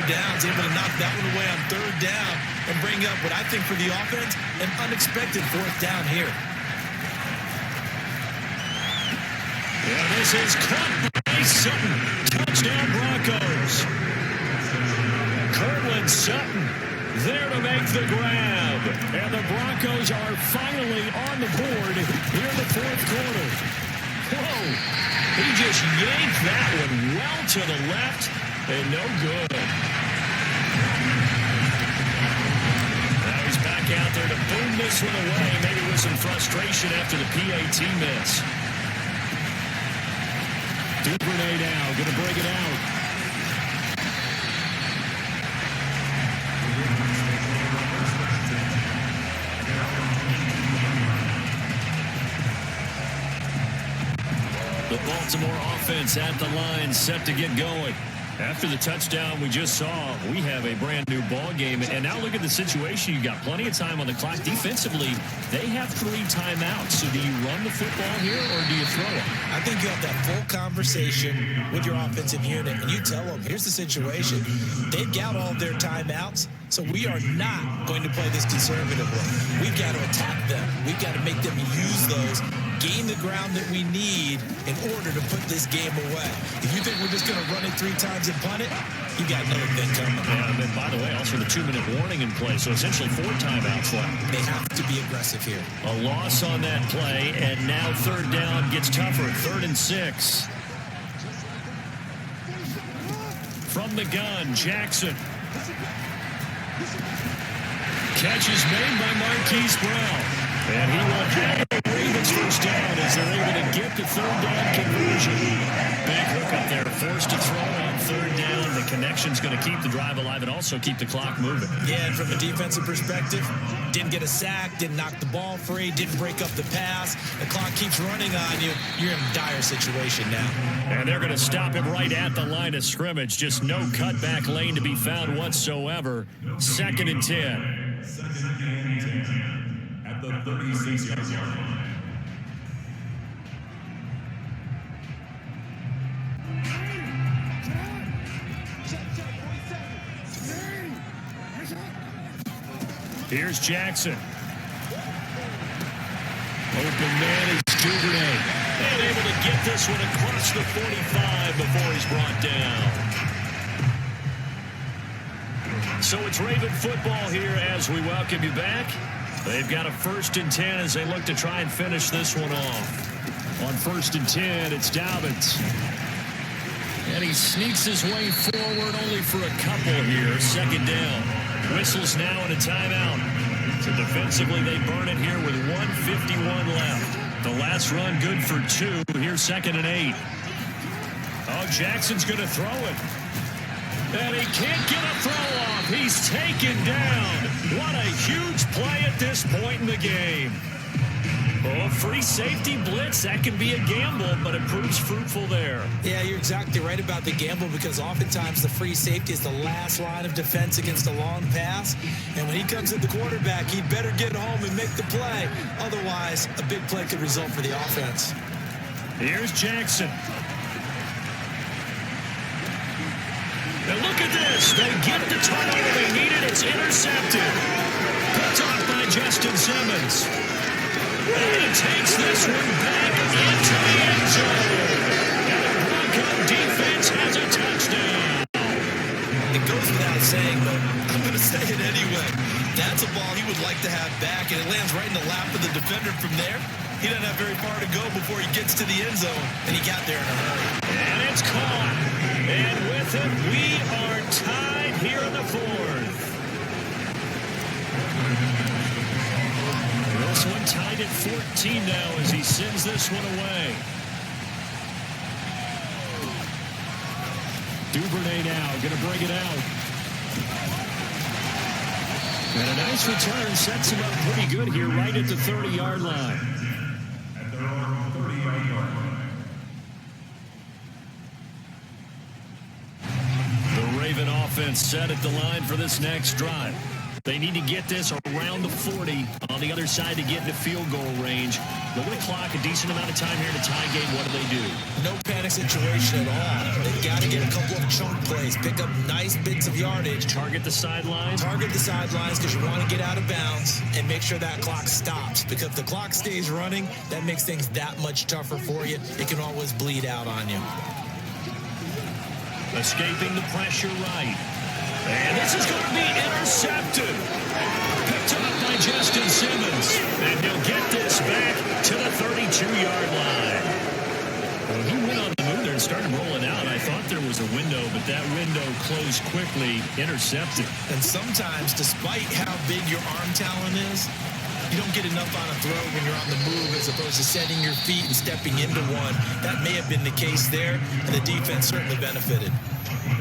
downs, able to knock that one away on third down and bring up what I think for the offense, an unexpected fourth down here. Yeah, this is caught by Sutton. Touchdown Broncos. Cortland Sutton there to make the grab. And the Broncos are finally on the board here in the fourth quarter. Whoa. He just yanked that one well to the left and no good. Now he's back out there to boom this one away, maybe with some frustration after the PAT miss. DuVernay now going to bring it out. The Baltimore offense at the line, set to get going. After the touchdown we just saw, we have a brand new ball game. And now look at the situation. You got plenty of time on the clock. Defensively, they have 3 timeouts. So do you run the football here or do you throw it? I think you have that full conversation with your offensive unit, and you tell them, here's the situation. They've got all of their timeouts, so we are not going to play this conservatively. We've got to attack them. We've got to make them use those, gain the ground that we need in order to put this game away. If you think we're just going to run it 3 times and punt it, you got another thing coming. Yeah, and then, by the way, also the 2-minute warning in play, so essentially 4 timeouts left. They have to be aggressive here. A loss on that play, and now third down gets tougher. 3rd and 6. From the gun, Jackson. Catch is made by Marquise Brown. And he will have the Ravens first down as they're able to get the 3rd down conversion. Big hook up there, forced to throw on 3rd down. The connection's going to keep the drive alive and also keep the clock moving. Yeah, and from a defensive perspective, didn't get a sack, didn't knock the ball free, didn't break up the pass. The clock keeps running on you. You're in a dire situation now. And they're going to stop him right at the line of scrimmage. Just no cutback lane to be found whatsoever. 2nd and 10. At the 36-yard line. Here's Jackson. Open man is DuVernay. And able to get this one across the 45 before he's brought down. So it's Raven football here as we welcome you back. They've got a 1st and 10 as they look to try and finish this one off. On 1st and 10, it's Dobbins. And he sneaks his way forward only for a couple here. 2nd down. Whistles now in a timeout. So defensively, they burn it here with 1:51 left. The last run good for 2. Here's 2nd and 8. Oh, Jackson's going to throw it. And he can't get a throw off. He's taken down. What a huge play at this point in the game. Oh, free safety blitz. That can be a gamble, but it proves fruitful there. Yeah, you're exactly right about the gamble because oftentimes the free safety is the last line of defense against a long pass. And when he comes at the quarterback, he'd better get home and make the play. Otherwise, a big play could result for the offense. Here's Jackson. Now look at this. They get the turnover they needed. It's intercepted. Picked off by Justin Simmons. And he takes this one back into the end zone. And the Bronco defense has a touchdown. It goes without saying, but I'm going to say it anyway. That's a ball he would like to have back, and it lands right in the lap of the defender from there. He doesn't have very far to go before he gets to the end zone, and he got there in a hurry. And it's caught. And with it, we are tied here in the 4th. This one tied at 14 now as he sends this one away. DuVernay now going to bring it out. And a nice return sets him up pretty good here right at the 30-yard line. At their own 38-yard line. The Raven offense set at the line for this next drive. They need to get this around the 40 on the other side to get into field goal range. Look at the clock, a decent amount of time here in a tie game. What do? No panic situation at all. They've got to get a couple of chunk plays, pick up nice bits of yardage. Target the sidelines. Target the sidelines because you want to get out of bounds and make sure that clock stops. Because if the clock stays running, that makes things that much tougher for you. It can always bleed out on you. Escaping the pressure right. And this is going to be intercepted. Picked up by Justin Simmons. And he'll get this back to the 32-yard line. Well, he went on the move there and started rolling out. I thought there was a window, but that window closed quickly, intercepted. And sometimes, despite how big your arm talent is, you don't get enough on a throw when you're on the move as opposed to setting your feet and stepping into one. That may have been the case there, and the defense certainly benefited.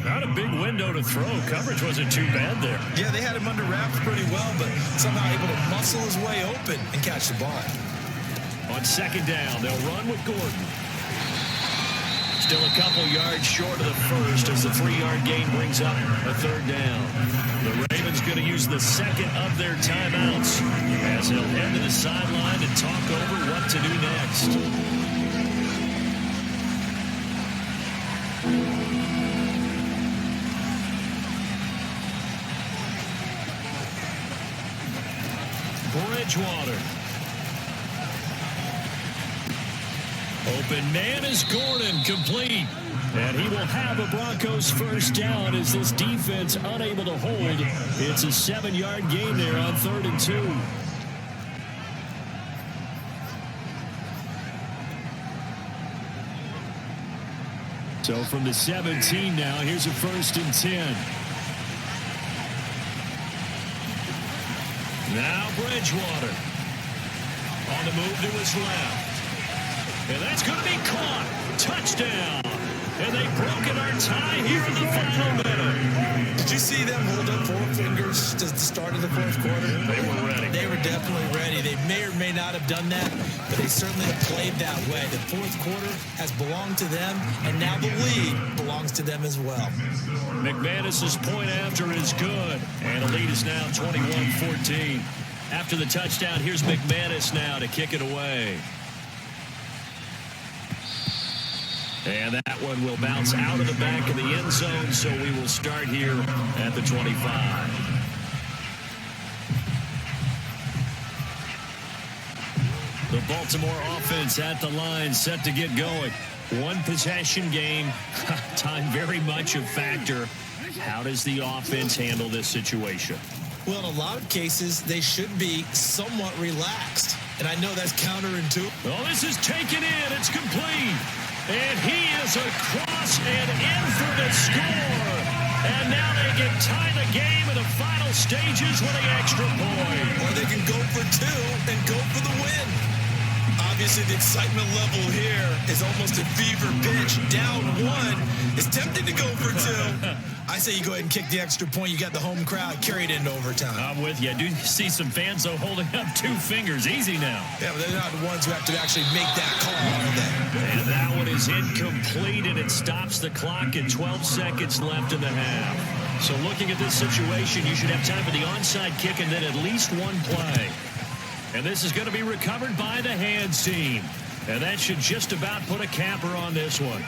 Not a big window to throw. Coverage wasn't too bad there. Yeah, they had him under wraps pretty well, but somehow able to muscle his way open and catch the ball. On second down, they'll run with Gordon. Still a couple yards short of the first as the 3-yard gain brings up a third down. The Ravens going to use the second of their timeouts as they'll head to the sideline and talk over what to do next. Bridgewater. Open man is Gordon, complete. And he will have a Broncos first down as this defense unable to hold. It's a 7-yard gain there on 3rd and 2. So from the 17 now, here's a 1st and 10. Now Bridgewater on the move to his left. And that's going to be caught. Touchdown. And they've broken our tie here in the final minute. Did you see them hold up 4 fingers to the start of the 4th quarter? They were ready. They were definitely ready. They may or may not have done that, but they certainly have played that way. The 4th quarter has belonged to them, and now the lead belongs to them as well. McManus's point after is good. And the lead is now 21-14. After the touchdown, here's McManus now to kick it away. And that one will bounce out of the back of the end zone, so we will start here at the 25. The Baltimore offense at the line, set to get going. One possession game, time very much a factor. How does the offense handle this situation? Well, in a lot of cases, they should be somewhat relaxed. And I know that's counterintuitive. Oh, this is taken in. It's complete. And he is across and in for the score. And now they can tie the game in the final stages with an extra point. Or they can go for 2 and go for the win. Obviously, the excitement level here is almost a fever pitch. Down 1. It's tempting to go for 2. I say you go ahead and kick the extra point. You got the home crowd. Carry it into overtime. I'm with you. I do see some fans, though, holding up 2 fingers. Easy now. Yeah, but they're not the ones who have to actually make that call, are they? And that one is incomplete, and it stops the clock at 12 seconds left in the half. So looking at this situation, you should have time for the onside kick and then at least 1 play. And this is going to be recovered by the hands team. And that should just about put a capper on this one.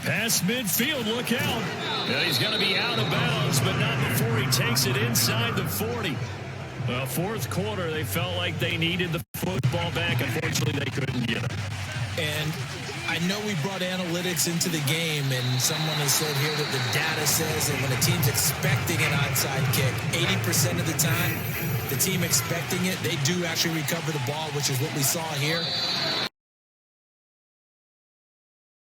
Past midfield, look out. Yeah, he's going to be out of bounds, but not before he takes it inside the 40. Well, 4th quarter, they felt like they needed the football back. Unfortunately, they couldn't get it. And I know we brought analytics into the game, and someone has said here that the data says that when a team's expecting an onside kick, 80% of the time, the team expecting it, they do actually recover the ball, which is what we saw here.